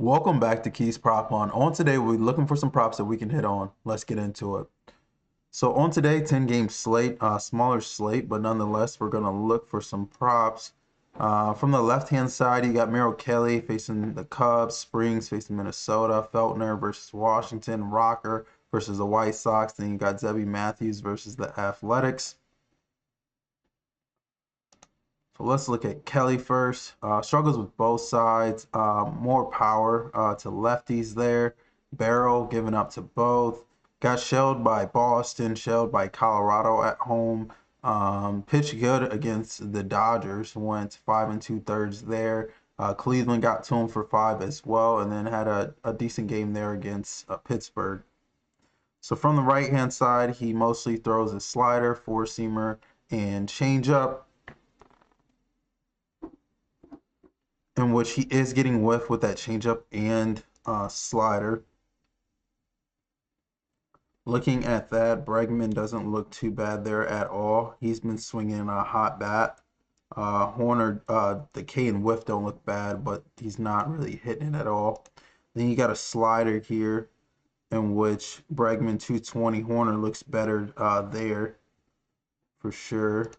Welcome back to Keys Prop On today, we're looking for some props that we can hit on. Let's get into it. So on today, 10 game slate, smaller slate, but nonetheless, we're going to look for some props. From the left-hand side, you got Merrill Kelly facing the Cubs, Springs facing Minnesota, Feltner versus Washington, Rocker versus the White Sox. Then you got Zebby Matthews versus the Athletics. So let's look at Kelly first. Struggles with both sides. More power to lefties there. Barrel giving up to both. Got shelled by Boston, shelled by Colorado at home. Pitched good against the Dodgers. Went 5 2/3 there. Cleveland got to him for 5 as well, and then had a decent game there against Pittsburgh. So from the right hand side, he mostly throws a slider, four seamer, and changeup, in which he is getting whiff with that changeup and slider. Looking at that, Bregman doesn't look too bad there at all. He's been swinging a hot bat. Horner, the K and whiff don't look bad, but he's not really hitting it at all. Then you got a slider here, in which Bregman 220, Horner looks better there for sure.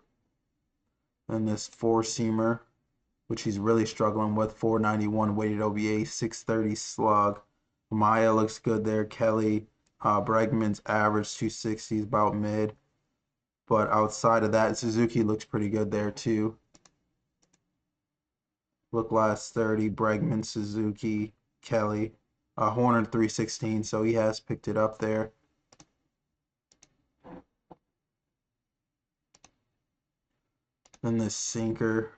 Then this four-seamer, which he's really struggling with, 491 weighted OBA, 630 slug. Maya looks good there. Kelly, Bregman's average 260 is about mid. But outside of that, Suzuki looks pretty good there too. Look last 30, Bregman, Suzuki, Kelly. Horner 316, so he has picked it up there. Then this sinker,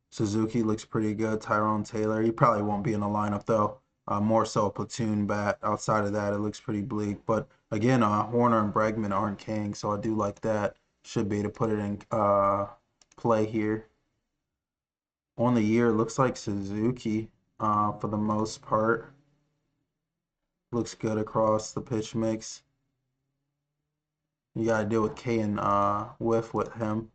Suzuki looks pretty good. Tyrone Taylor, he probably won't be in the lineup though. More so a platoon bat. Outside of that, it looks pretty bleak. But again, Horner and Bregman aren't king, so I do like that. Should be able to put it in play here. On the year, it looks like Suzuki for the most part. Looks good across the pitch mix. You got to deal with K and whiff with him.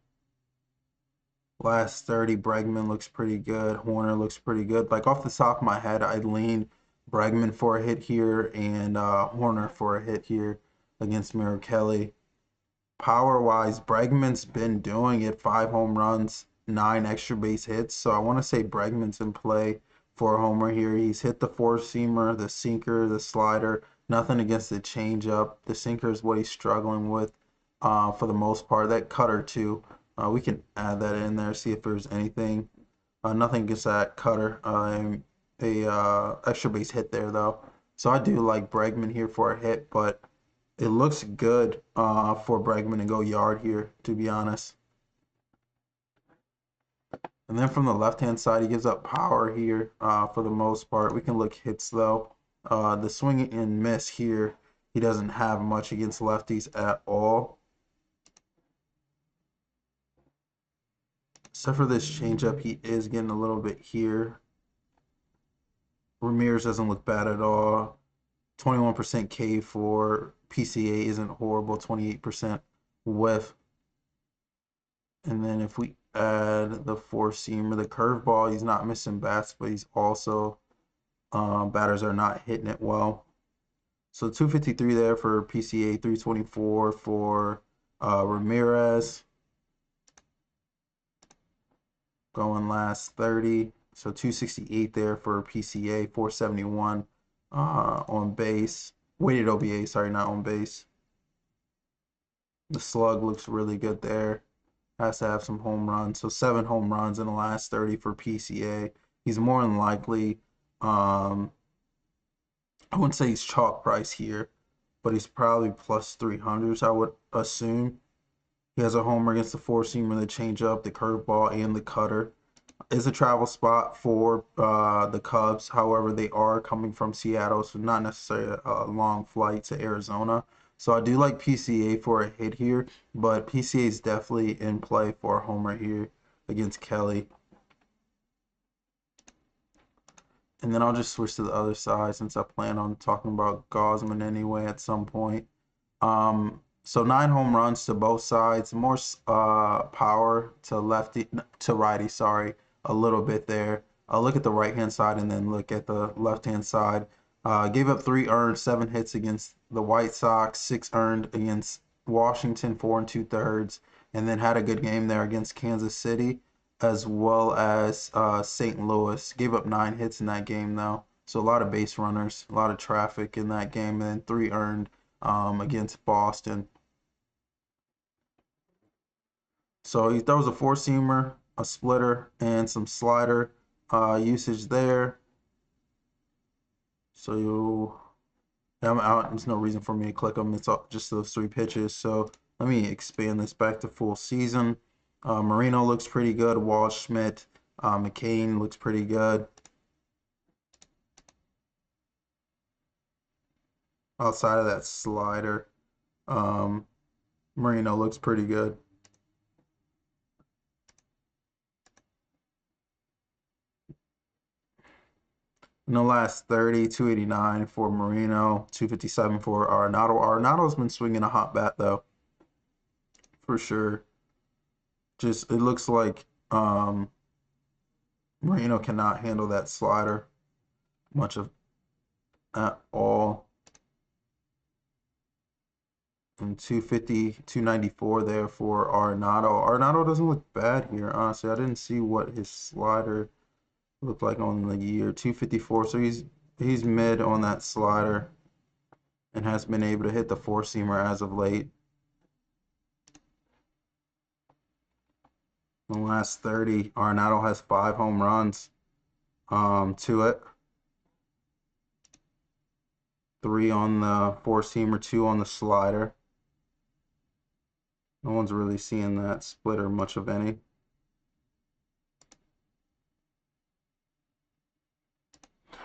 Last 30, Bregman looks pretty good. Horner looks pretty good. Like off the top of my head, I'd lean Bregman for a hit here and Horner for a hit here against Merrill Kelly. Power-wise, Bregman's been doing it. 5 home runs, 9 extra base hits. So I want to say Bregman's in play for a homer here. He's hit the four-seamer, the sinker, the slider. Nothing against the changeup. The sinker is what he's struggling with for the most part. That cutter too. We can add that in there, see if there's anything. Nothing against that cutter. A extra base hit there though. So I do like Bregman here for a hit, but it looks good for Bregman to go yard here, to be honest. And then from the left-hand side, he gives up power here for the most part. We can look hits though. The swing and miss here, he doesn't have much against lefties at all. Except for this changeup, he is getting a little bit here. Ramirez doesn't look bad at all. 21% K for PCA isn't horrible. 28% whiff. And then if we add the four-seamer, the curveball, he's not missing bats, but he's also batters are not hitting it well. So 253 there for PCA, 324 for Ramirez. Going last 30. So 268 there for PCA, 471 on base. Weighted OBA, sorry, not on base. The slug looks really good there. Has to have some home runs. So 7 home runs in the last 30 for PCA. He's more than likely, I wouldn't say he's chalk price here, but he's probably plus 300s, I would assume. He has a homer against the four-seamer, the changeup, the curveball, and the cutter. Is a travel spot for the Cubs. However, they are coming from Seattle, so not necessarily a long flight to Arizona. So I do like PCA for a hit here, but PCA is definitely in play for a homer here against Kelly. And then I'll just switch to the other side since I plan on talking about Gosman anyway at some point. So 9 home runs to both sides, more power to lefty to righty, sorry, a little bit there. look at the right-hand side and then look at the left-hand side. Gave up 3 earned, 7 hits against the White Sox, 6 earned against Washington, 4 and 2/3, and then had a good game there against Kansas City as well as St. Louis. Gave up 9 hits in that game though, so a lot of base runners, a lot of traffic in that game, and then 3 earned against Boston. So he throws a four-seamer, a splitter, and some slider usage there. So I'm out. There's no reason for me to click them. It's just those 3 pitches. So let me expand this back to full season. Marino looks pretty good. Waldschmidt, McCain looks pretty good. Outside of that slider, Marino looks pretty good. In the last 30, 289 for Marino, 257 for Arenado. Arenado's been swinging a hot bat though, for sure. Just it looks like Marino cannot handle that slider much of at all. And 250, 294 there for Arenado. Arenado doesn't look bad here, honestly. I didn't see what his slider looked like on the year. 254, so he's mid on that slider and has been able to hit the four-seamer as of late. In the last 30, Arenado has 5 home runs to it. 3 on the four-seamer, 2 on the slider. No one's really seeing that splitter much of any.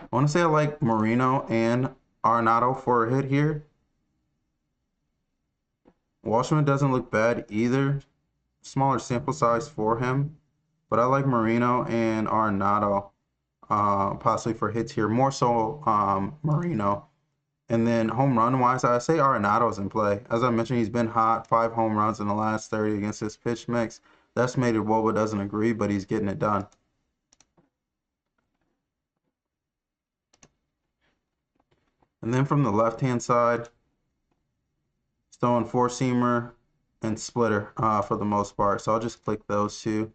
I want to say I like Marino and Arenado for a hit here. Washington doesn't look bad either. Smaller sample size for him. But I like Marino and Arenado possibly for hits here. More so Marino. And then home run wise, I say Arenado's in play. As I mentioned, he's been hot. 5 home runs in the last 30 against his pitch mix. The estimated WOBA doesn't agree, but he's getting it done. And then from the left-hand side, throwing four-seamer and splitter for the most part. So I'll just click those 2.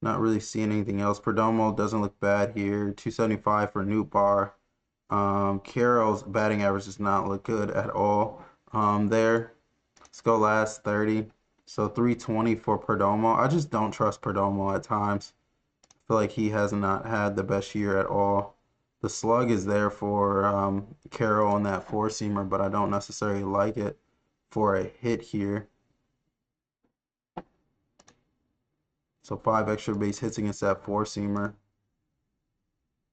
Not really seeing anything else. Perdomo doesn't look bad here. 275 for Newt Bar. Carroll's batting average does not look good at all there. Let's go last 30. So 320 for Perdomo. I just don't trust Perdomo at times. I feel like he has not had the best year at all. The slug is there for Carroll on that four-seamer, but I don't necessarily like it for a hit here. So 5 extra base hits against that four-seamer.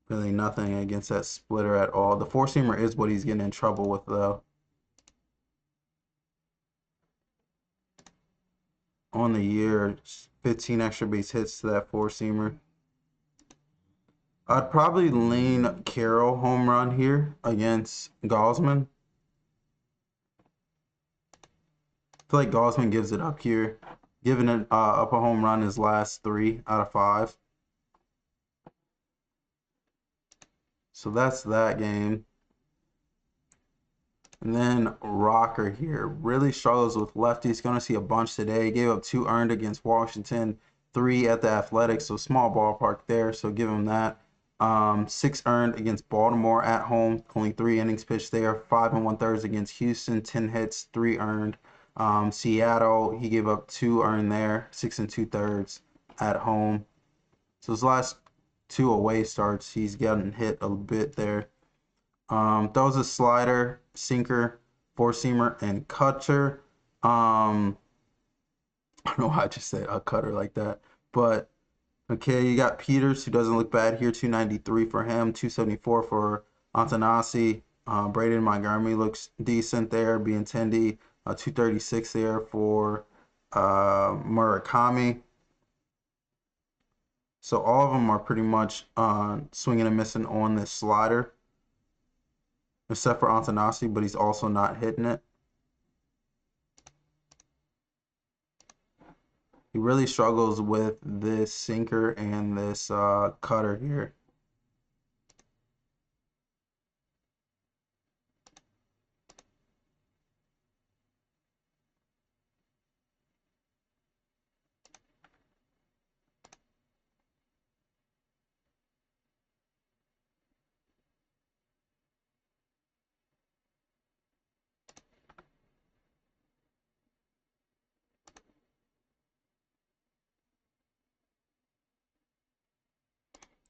Really nothing against that splitter at all. The four-seamer is what he's getting in trouble with, though. On the year, 15 extra base hits to that four-seamer. I'd probably lean Carroll home run here against Gaussman. I feel like Gaussman gives it up here. Giving it up a home run his last 3 out of 5. So that's that game. And then Rocker here really struggles with lefties. Going to see a bunch today. Gave up 2 earned against Washington, 3 at the Athletics. So small ballpark there. So give him that. 6 earned against Baltimore at home. Only 3 innings pitched there. 5 1/3 against Houston. 10 hits, 3 earned. Seattle, he gave up 2 earned there. 6 2/3 at home. So his last 2 away starts, he's gotten hit a bit there. Throws a slider, sinker, four-seamer, and cutter. I don't know why I just said a cutter like that. But, okay, you got Peters, who doesn't look bad here. 293 for him, 274 for Antanasi. Braden Montgomery looks decent there. Benintendi, 236 there for Murakami. So all of them are pretty much swinging and missing on this slider, except for Antanasi, but he's also not hitting it. He really struggles with this sinker and this cutter here.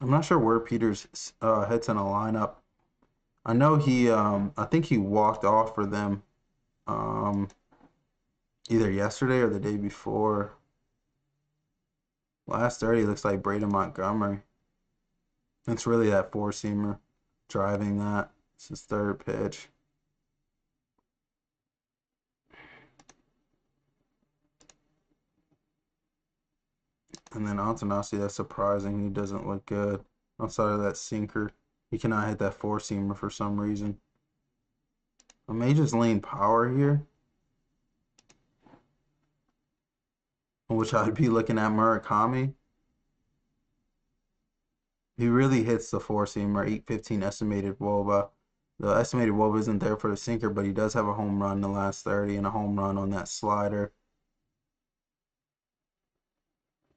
I'm not sure where Peters hits in a lineup. I know I think he walked off for them um, either yesterday or the day before. Last 30 looks like Braden Montgomery. It's really that four-seamer driving that. It's his third pitch. And then Antanasi, that's surprising. He doesn't look good outside of that sinker. He cannot hit that four-seamer for some reason. I may just lean power here, which I'd be looking at Murakami. He really hits the four-seamer, 815 estimated WOBA. The estimated WOBA isn't there for the sinker, but he does have a home run in the last 30 and a home run on that slider.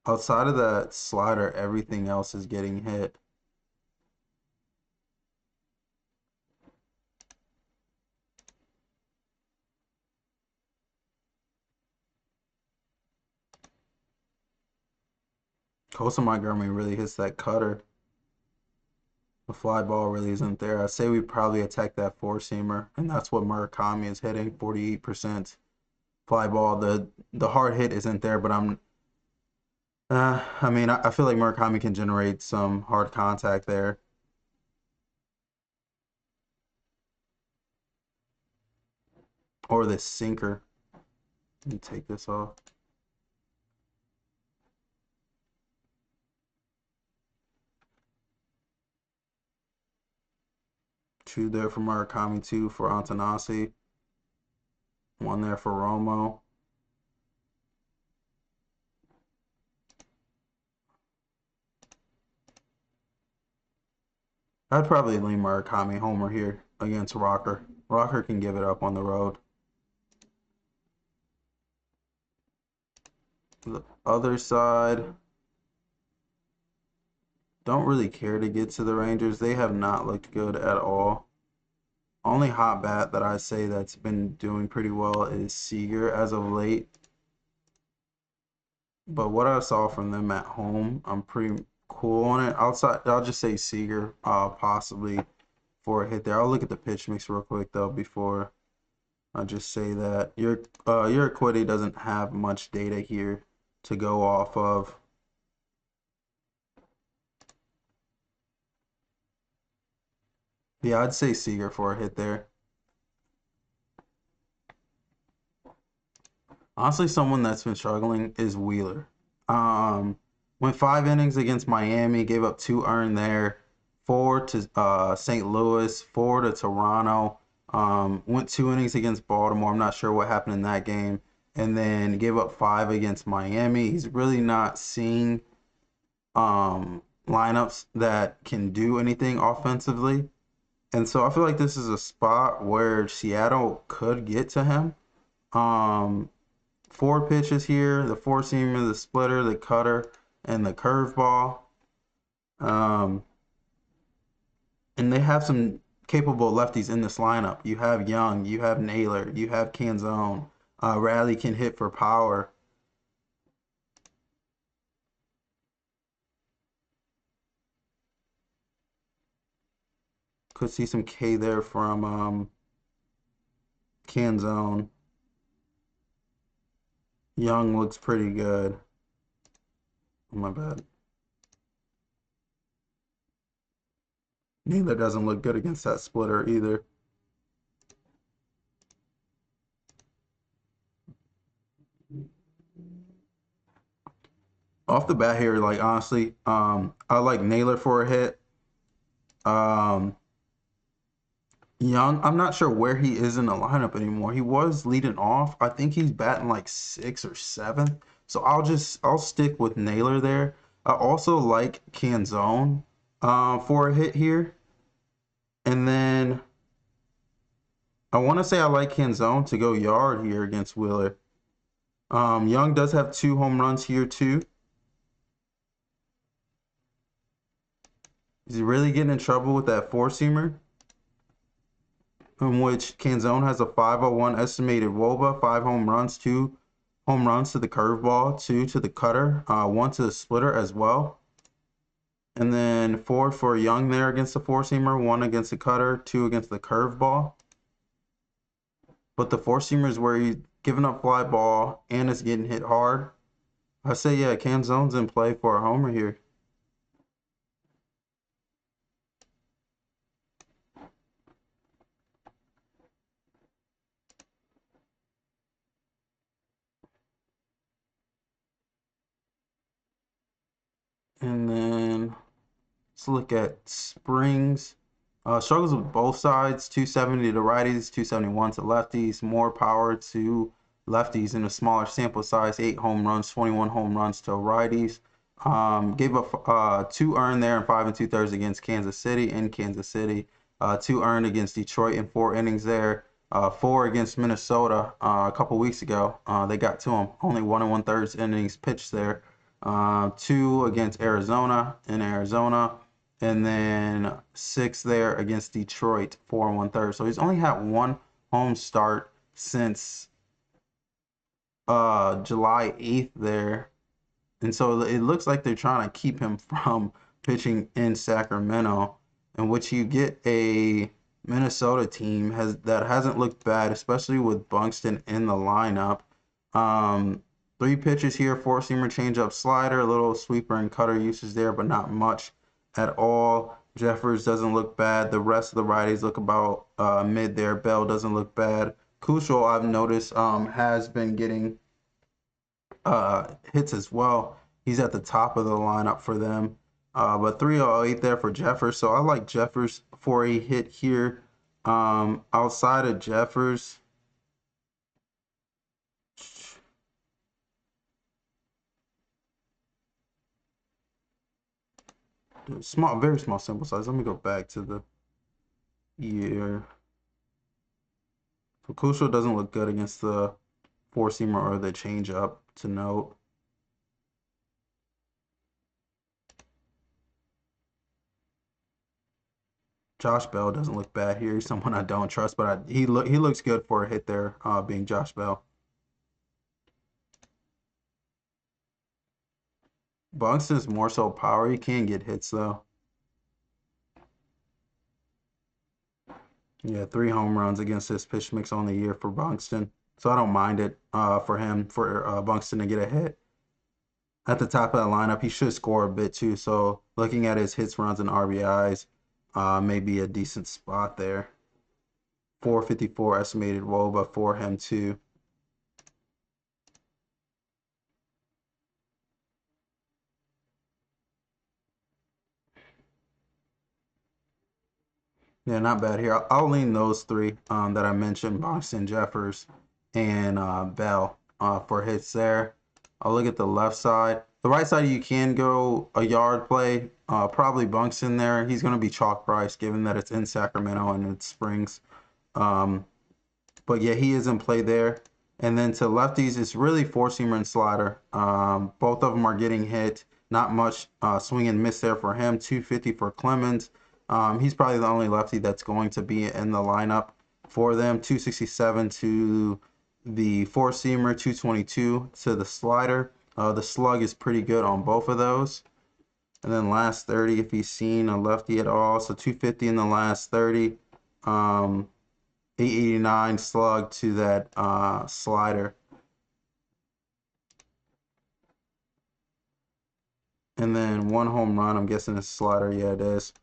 Outside of that slider, everything else is getting hit. Kosa Montgomery really hits that cutter. The fly ball really isn't there. I say we probably attack that four-seamer, and that's what Murakami is hitting, 48% fly ball. The hard hit isn't there, but I mean, I feel like Murakami can generate some hard contact there. Or this sinker. Let me take this off. Two there for Murakami, two for Antanasi. One there for Romo. I'd probably lean Murakami homer here against Rocker. Rocker can give it up on the road. The other side, don't really care to get to the Rangers. They have not looked good at all. Only hot bat that I say that's been doing pretty well is Seager as of late. But what I saw from them at home, I'm pretty cool on it. Outside, I'll just say Seager, possibly for a hit there. I'll look at the pitch mix real quick though before I just say that. Your equity doesn't have much data here to go off of. Yeah, I'd say Seager for a hit there. Honestly, someone that's been struggling is Wheeler. Um, Went 5 innings against Miami, gave up 2 earned there, four to St. Louis, four to Toronto. Went 2 innings against Baltimore. I'm not sure what happened in that game, and then gave up 5 against Miami. He's really not seeing lineups that can do anything offensively, and so I feel like this is a spot where Seattle could get to him. Um, 4 pitches here: the four seamer, the splitter, the cutter, and the curveball. Um, and they have some capable lefties in this lineup. You have Young, you have Naylor, you have Canzone. Raleigh can hit for power. Could see some K there from Canzone. Young looks pretty good. Oh, my bad. Naylor doesn't look good against that splitter either. Off the bat here, like honestly, I like Naylor for a hit. Um, Young, I'm not sure where he is in the lineup anymore. He was leading off. I think he's batting like 6th or 7th. So I'll stick with Naylor there. I also like Canzone for a hit here. And then I want to say I like Canzone to go yard here against Wheeler. Young does have 2 home runs here too. Is he really getting in trouble with that four-seamer? In which Canzone has a 501 estimated WOBA, 5 home runs, 2 home runs to the curveball, 2 to the cutter, 1 to the splitter as well. And then 4 for Young there against the four-seamer, 1 against the cutter, 2 against the curveball. But the four-seamer is where he's giving up fly ball and is getting hit hard. I say, yeah, Canzone's in play for a homer here. And then let's look at Springs. Struggles with both sides, 270 to righties, 271 to lefties, more power to lefties in a smaller sample size, 8 home runs, 21 home runs to righties. Gave up 2 earned there in 5 2/3 against Kansas City in Kansas City, 2 earned against Detroit in 4 innings there, 4 against Minnesota a couple weeks ago. They got to him, only 1 1/3 innings pitched there. 2 against Arizona in Arizona, and then 6 there against Detroit, 4 1/3. So he's only had 1 home start since July 8th there. And so it looks like they're trying to keep him from pitching in Sacramento, in which you get a Minnesota team that hasn't looked bad, especially with Buxton in the lineup. 3 pitches here, four-seamer, changeup, slider, a little sweeper and cutter uses there, but not much at all. Jeffers doesn't look bad. The rest of the righties look about mid there. Bell doesn't look bad. Kushel, I've noticed, has been getting hits as well. He's at the top of the lineup for them. But 308 there for Jeffers. So I like Jeffers for a hit here. Outside of Jeffers, small, very small sample size. Let me go back to the year. Fukushio doesn't look good against the four-seamer or the changeup to note. Josh Bell doesn't look bad here. He's someone I don't trust, but he looks good for a hit there, being Josh Bell. Buxton's more so power. He can get hits though. Yeah, 3 home runs against this pitch mix on the year for Buxton. So I don't mind it for him, for Buxton to get a hit. At the top of the lineup, he should score a bit too. So looking at his hits, runs, and RBIs, may be a decent spot there. 454 estimated WOBA for him too. Yeah, not bad here. I'll lean those 3 that I mentioned, Buxton, Jeffers, and Bell for hits there. I'll look at the left side. The right side, you can go a yard play. Probably Buxton there. He's going to be chalk price given that it's in Sacramento and it's Springs. But yeah, he is in play there. And then to lefties, it's really four-seamer and slider. Both of them are getting hit. Not much swing and miss there for him. 250 for Clemens. He's probably the only lefty that's going to be in the lineup for them. 267 to the four-seamer, 222 to the slider. The slug is pretty good on both of those. And then last 30, if he's seen a lefty at all. So 250 in the last 30. 889 slug to that slider. And then 1 home run, I'm guessing it's a slider, yeah it is.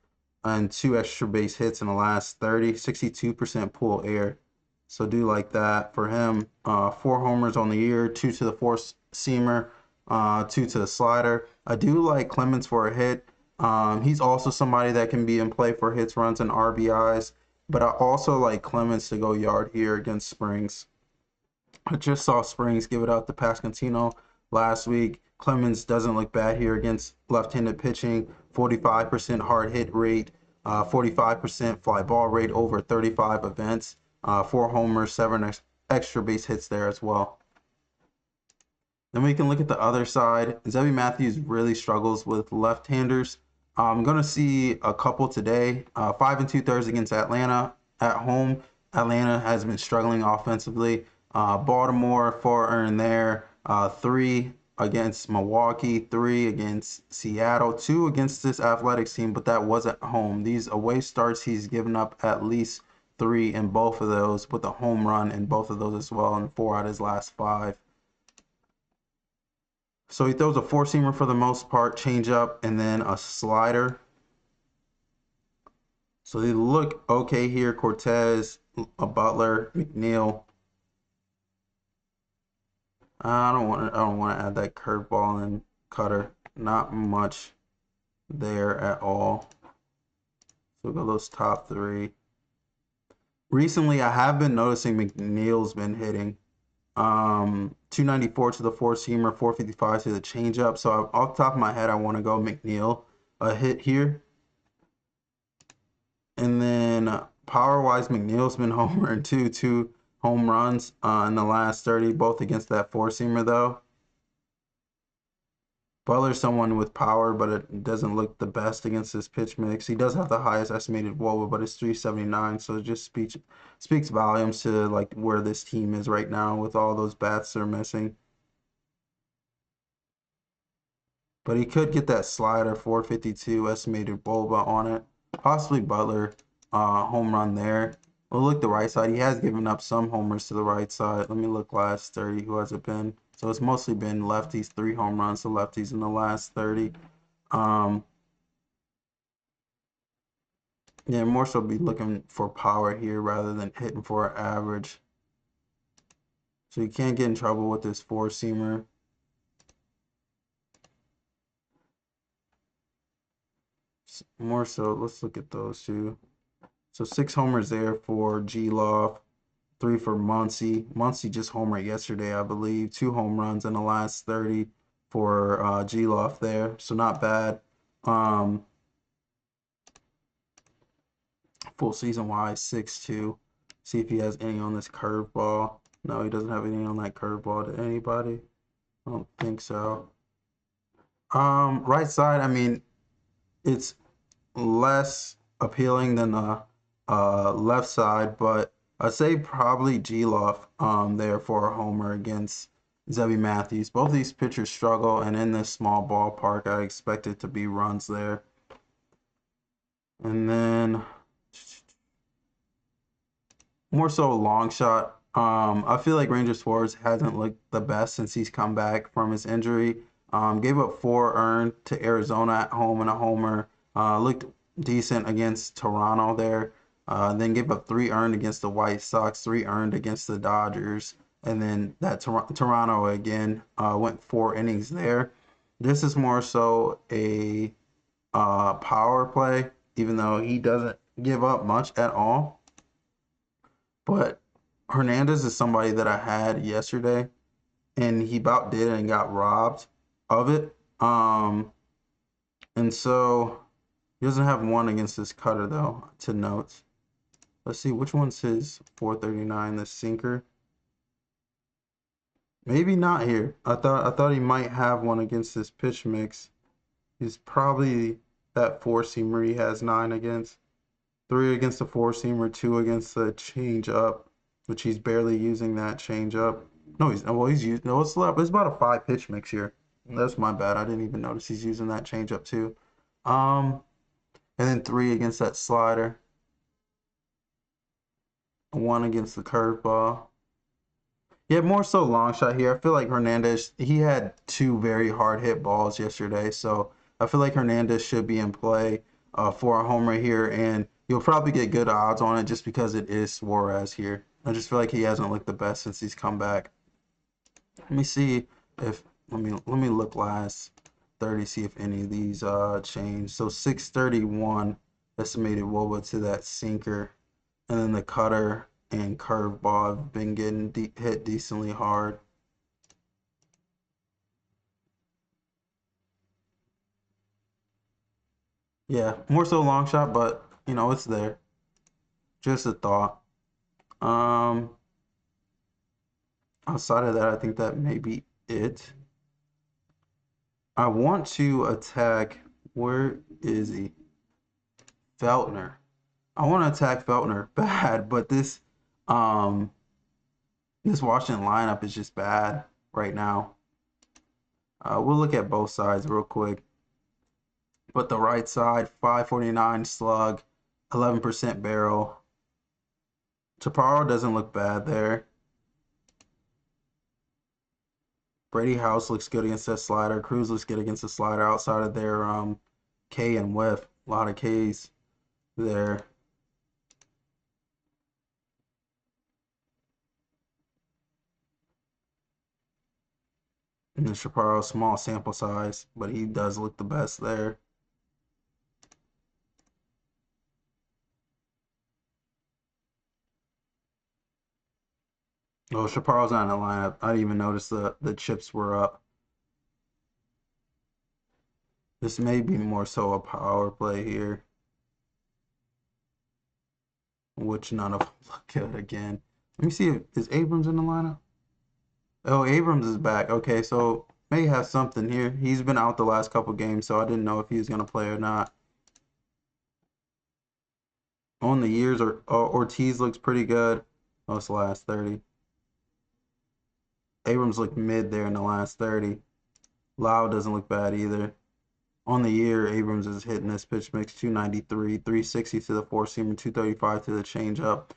And 2 extra base hits in the last 30, 62% pull air. So do like that for him. 4 homers on the year, 2 to the four-seamer, 2 to the slider. I do like Clemens for a hit. He's also somebody that can be in play for hits, runs, and RBIs. But I also like Clemens to go yard here against Springs. I just saw Springs give it out to Pascantino last week. Clemens doesn't look bad here against left-handed pitching. 45% hard hit rate, 45% fly ball rate over 35 events, 4 homers, 7 extra base hits there as well. Then we can look at the other side. Zebby Matthews really struggles with left-handers. I'm going to see a couple today. 5 2/3 against Atlanta at home. Atlanta has been struggling offensively. Baltimore, 4 earned there. 3 against Milwaukee, 3 against Seattle, 2 against this Athletics team, but that was at home. These away starts, he's given up at least 3 in both of those, with a home run in both of those as well, and 4 out of his last 5. So he throws a four-seamer for the most part, changeup, and then a slider. So they look okay here. Cortez, a Butler, McNeil. I don't want to add that curveball and cutter. Not much there at all. So we'll go those top 3. Recently, I have been noticing McNeil's been hitting. 294 to the four-seamer, 455 to the changeup. So off the top of my head, I want to go McNeil a hit here. And then power-wise, McNeil's been homering too. 2 home runs in the last 30, both against that four-seamer though. Butler's someone with power, but it doesn't look the best against this pitch mix. He does have the highest estimated WOBA, but it's 379, so it just speaks volumes to like where this team is right now with all those bats they're missing. But he could get that slider, 452 estimated WOBA on it. Possibly Butler, home run there. We'll look the right side. He has given up some homers to the right side. Let me look last 30. Who has it been? So it's mostly been lefties, 3 home runs to lefties in the last 30. Yeah, more so be looking for power here rather than hitting for average. So you can't get in trouble with this four-seamer. More so, let's look at those two. So 6 homers there for G-Loft, 3 for Muncy. Muncy just homered yesterday, I believe. 2 home runs in the last 30 for G-Loft there. So not bad. Full season wise, 6-2. See if he has any on this curveball. No, he doesn't have any on that curveball to anybody. I don't think so. Right side, I mean, it's less appealing than the left side, but I'd say probably G-Loft there for a homer against Zebby Matthews. Both these pitchers struggle, and in this small ballpark, I expect it to be runs there. And then more so a long shot. I feel like Ranger Suarez hasn't looked the best since he's come back from his injury. Gave up 4 earned to Arizona at home and a homer. Looked decent against Toronto there. Then gave up 3 earned against the White Sox, 3 earned against the Dodgers, and then that Toronto again went 4 innings there. This is more so a power play, even though he doesn't give up much at all. But Hernandez is somebody that I had yesterday, and he about did and got robbed of it. And so he doesn't have one against this cutter though to note. Let's see which one's his 439. The sinker. Maybe not here. I thought he might have one against this pitch mix. He's probably that four-seamer he has 9 against. 3 against the four-seamer, 2 against the change-up, which he's barely using that change-up. No, he's using. No, it's about a 5-pitch mix here. That's my bad. I didn't even notice he's using that change-up too. And then 3 against that slider. 1 against the curveball. Yeah, more so long shot here. I feel like Hernandez, he had 2 very hard hit balls yesterday, so I feel like Hernandez should be in play for a homer here, and you'll probably get good odds on it just because it is Suarez here. I just feel like he hasn't looked the best since he's come back. Let me see if let me look last 30, see if any of these change. So 631 estimated WOBA to that sinker, and then the cutter and curveball have been getting hit decently hard. Yeah, more so long shot, but you know, it's there. Just a thought. Um, Outside of that, I think that may be it. I want to attack. Where is he? Feltner. I want to attack Feltner bad, but um, this Washington lineup is just bad right now. We'll look at both sides real quick. But the right side, 549 slug, 11% barrel. Chaparro doesn't look bad there. Brady House looks good against that slider. Cruz looks good against the slider outside of their K and whiff. A lot of Ks there. And the Chaparro, small sample size, but he does look the best there. Oh, Chaparro's not in the lineup. I didn't even notice the chips were up. This may be more so a power play here, which none of them look good again. Let me see, is Abrams in the lineup? Oh, Abrams is back. Okay, so may have something here. He's been out the last couple games, so I didn't know if he was going to play or not. On the years, Ortiz looks pretty good. Oh, it's the last 30. Abrams looked mid there in the last 30. Lau doesn't look bad either. On the year, Abrams is hitting this pitch mix 293, 360 to the four seamer, 235 to the changeup,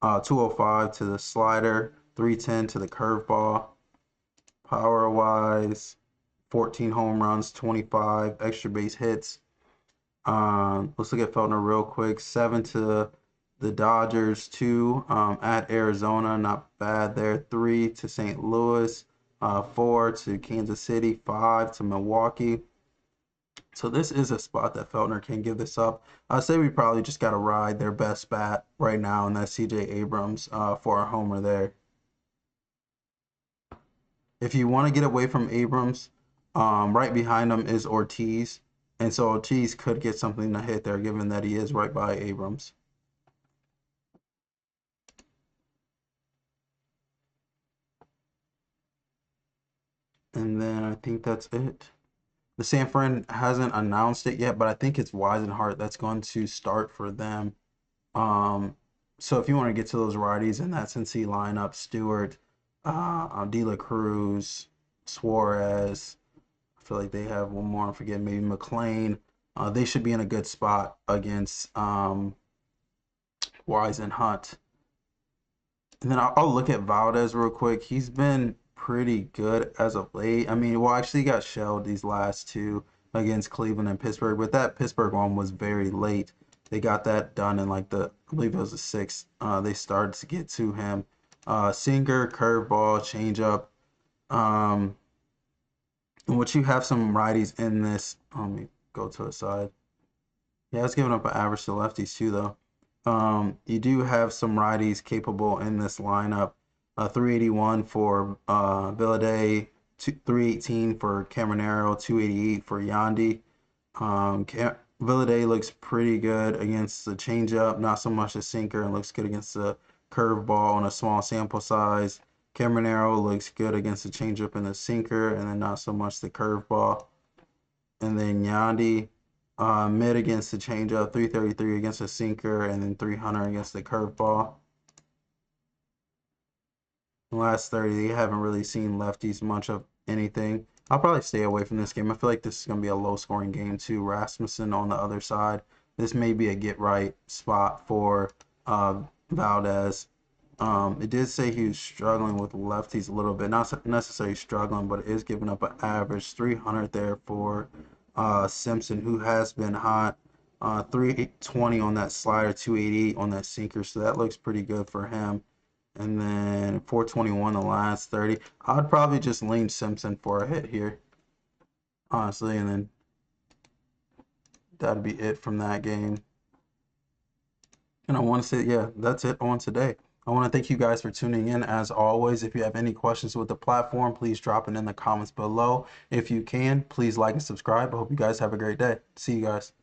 205 to the slider, 310 to the curveball. Power wise, 14 home runs, 25 extra base hits. Let's look at Feltner real quick. 7 to the Dodgers, 2 at Arizona, not bad there. 3 to St. Louis, 4 to Kansas City, 5 to Milwaukee. So this is a spot that Feltner can give this up. I say we probably just got to ride their best bat right now, and that's CJ Abrams for a homer there. If you want to get away from Abrams, right behind him is Ortiz. And so Ortiz could get something to hit there, given that he is right by Abrams. And then I think that's it. The Sanford hasn't announced it yet, but I think it's Weisenhart that's going to start for them. Um, so if you want to get to those righties in that Cincy lineup, Stewart, De La Cruz, Suarez, I feel like they have one more. I forget, maybe McLean. They should be in a good spot against Wise and Hunt. And then I'll look at Valdez real quick. He's been pretty good as of late. I mean, well, actually, he got shelled these last two against Cleveland and Pittsburgh, but that Pittsburgh one was very late. They got that done in like I believe it was the sixth. They started to get to him. Sinker, curveball, changeup. Um, and what you have some righties in this. Let me go to the side. Yeah, it's giving up an average to lefties too, though. You do have some righties capable in this lineup. 381 for Villaday, 318 for Caminero, 288 for Yandy. Villaday looks pretty good against the changeup, not so much the sinker, and looks good against the curveball on a small sample size. Caminero looks good against the changeup and the sinker, and then not so much the curveball. And then Yandy, mid against the changeup, 333 against the sinker, and then 300 against the curveball. The last 30, they haven't really seen lefties much of anything. I'll probably stay away from this game. I feel like this is going to be a low-scoring game too. Rasmussen on the other side. This may be a get-right spot for Valdez. It did say he was struggling with lefties a little bit. Not necessarily struggling, but it is giving up an average 300 there for Simpson, who has been hot. 320 on that slider, 288 on that sinker, so that looks pretty good for him. And then 421 the last 30. I'd probably just lean Simpson for a hit here, honestly, and then that'd be it from that game. And I want to say, yeah, that's it on today. I want to thank you guys for tuning in. As always, if you have any questions with the platform, please drop it in the comments below. If you can, please like and subscribe. I hope you guys have a great day. See you guys.